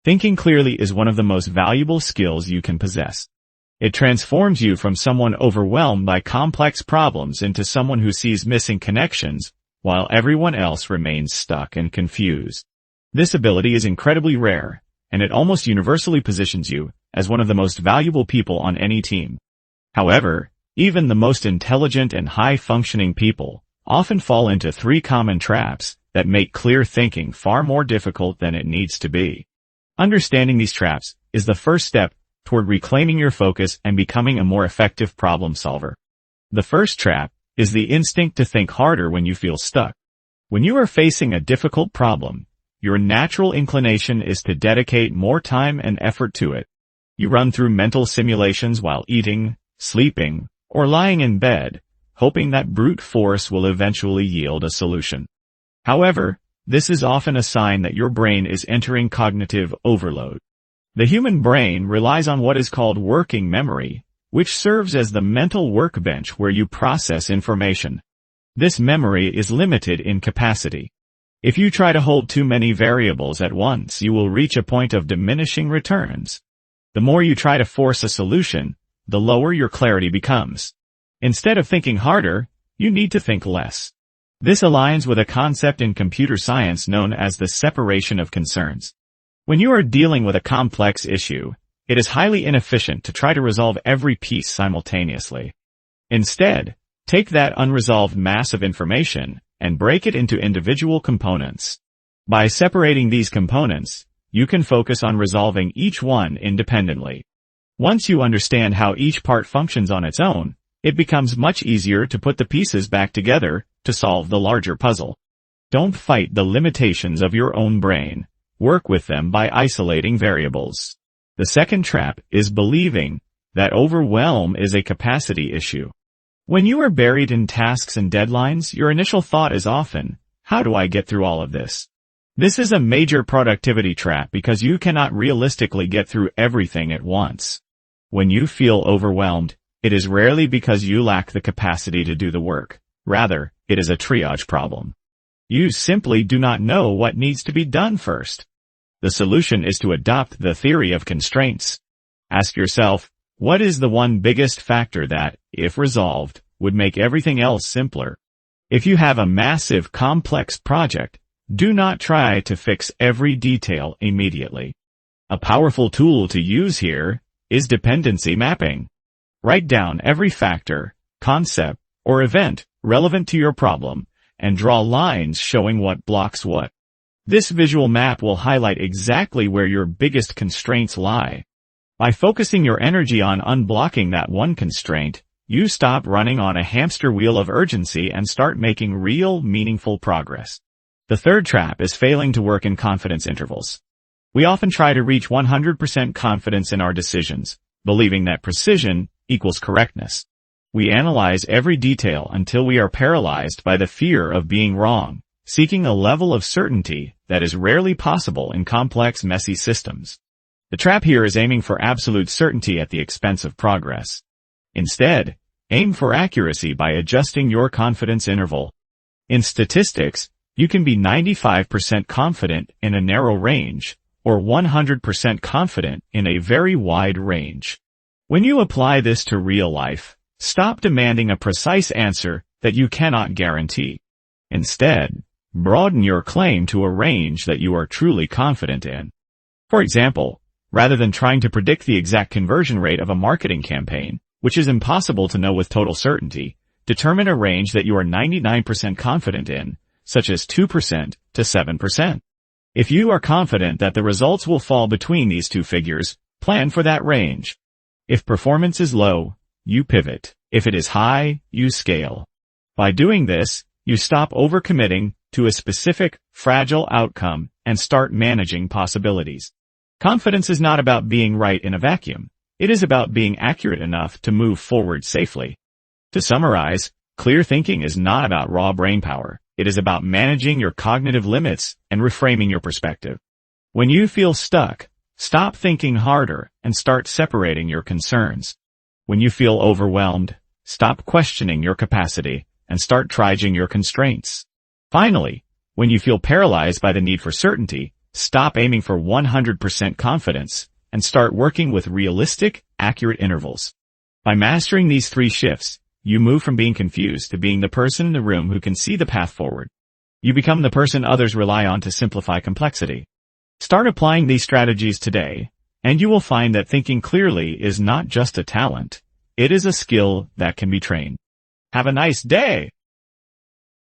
Thinking clearly is one of the most valuable skills you can possess. It transforms you from someone overwhelmed by complex problems into someone who sees missing connections, while everyone else remains stuck and confused. This ability is incredibly rare, and it almost universally positions you as one of the most valuable people on any team. However, even the most intelligent and high-functioning people often fall into three common traps that make clear thinking far more difficult than it needs to be. Understanding these traps is the first step toward reclaiming your focus and becoming a more effective problem solver. The first trap is the instinct to think harder when you feel stuck. When you are facing a difficult problem, your natural inclination is to dedicate more time and effort to it. You run through mental simulations while eating, sleeping, or lying in bed, hoping that brute force will eventually yield a solution. However, this is often a sign that your brain is entering cognitive overload. The human brain relies on what is called working memory, which serves as the mental workbench where you process information. This memory is limited in capacity. If you try to hold too many variables at once, you will reach a point of diminishing returns. The more you try to force a solution, the lower your clarity becomes. Instead of thinking harder, you need to think less. This aligns with a concept in computer science known as the separation of concerns. When you are dealing with a complex issue, it is highly inefficient to try to resolve every piece simultaneously. Instead, take that unresolved mass of information and break it into individual components. By separating these components, you can focus on resolving each one independently. Once you understand how each part functions on its own, it becomes much easier to put the pieces back together to solve the larger puzzle. Don't fight the limitations of your own brain. Work with them by isolating variables. The second trap is believing that overwhelm is a capacity issue. When you are buried in tasks and deadlines, your initial thought is often, how do I get through all of this? This is a major productivity trap because you cannot realistically get through everything at once. When you feel overwhelmed, it is rarely because you lack the capacity to do the work. Rather, it is a triage problem. You simply do not know what needs to be done first. The solution is to adopt the theory of constraints. Ask yourself, what is the one biggest factor that, if resolved, would make everything else simpler? If you have a massive, complex project, do not try to fix every detail immediately. A powerful tool to use here is dependency mapping. Write down every factor, concept, or event relevant to your problem, and draw lines showing what blocks what. This visual map will highlight exactly where your biggest constraints lie. By focusing your energy on unblocking that one constraint, you stop running on a hamster wheel of urgency and start making real, meaningful progress. The third trap is failing to work in confidence intervals. We often try to reach 100% confidence in our decisions, believing that precision equals correctness. We analyze every detail until we are paralyzed by the fear of being wrong, seeking a level of certainty that is rarely possible in complex, messy systems. The trap here is aiming for absolute certainty at the expense of progress. Instead, aim for accuracy by adjusting your confidence interval. In statistics, you can be 95% confident in a narrow range, or 100% confident in a very wide range. When you apply this to real life, stop demanding a precise answer that you cannot guarantee. Instead, broaden your claim to a range that you are truly confident in. For example, rather than trying to predict the exact conversion rate of a marketing campaign, which is impossible to know with total certainty, determine a range that you are 99% confident in, such as 2% to 7%. If you are confident that the results will fall between these two figures, plan for that range. If performance is low, you pivot. If it is high, you scale. By doing this, you stop overcommitting to a specific, fragile outcome and start managing possibilities. Confidence is not about being right in a vacuum. It is about being accurate enough to move forward safely. To summarize, clear thinking is not about raw brainpower. It is about managing your cognitive limits and reframing your perspective. When you feel stuck, stop thinking harder and start separating your concerns. When you feel overwhelmed, stop questioning your capacity and start triaging your constraints. Finally, when you feel paralyzed by the need for certainty, Stop aiming for 100% confidence and start working with realistic, accurate intervals. By mastering these 3 shifts, you move from being confused to being the person in the room who can see the path forward. You become the person others rely on to simplify complexity. Start applying these strategies today, and you will find that thinking clearly is not just a talent, it is a skill that can be trained. Have a nice day!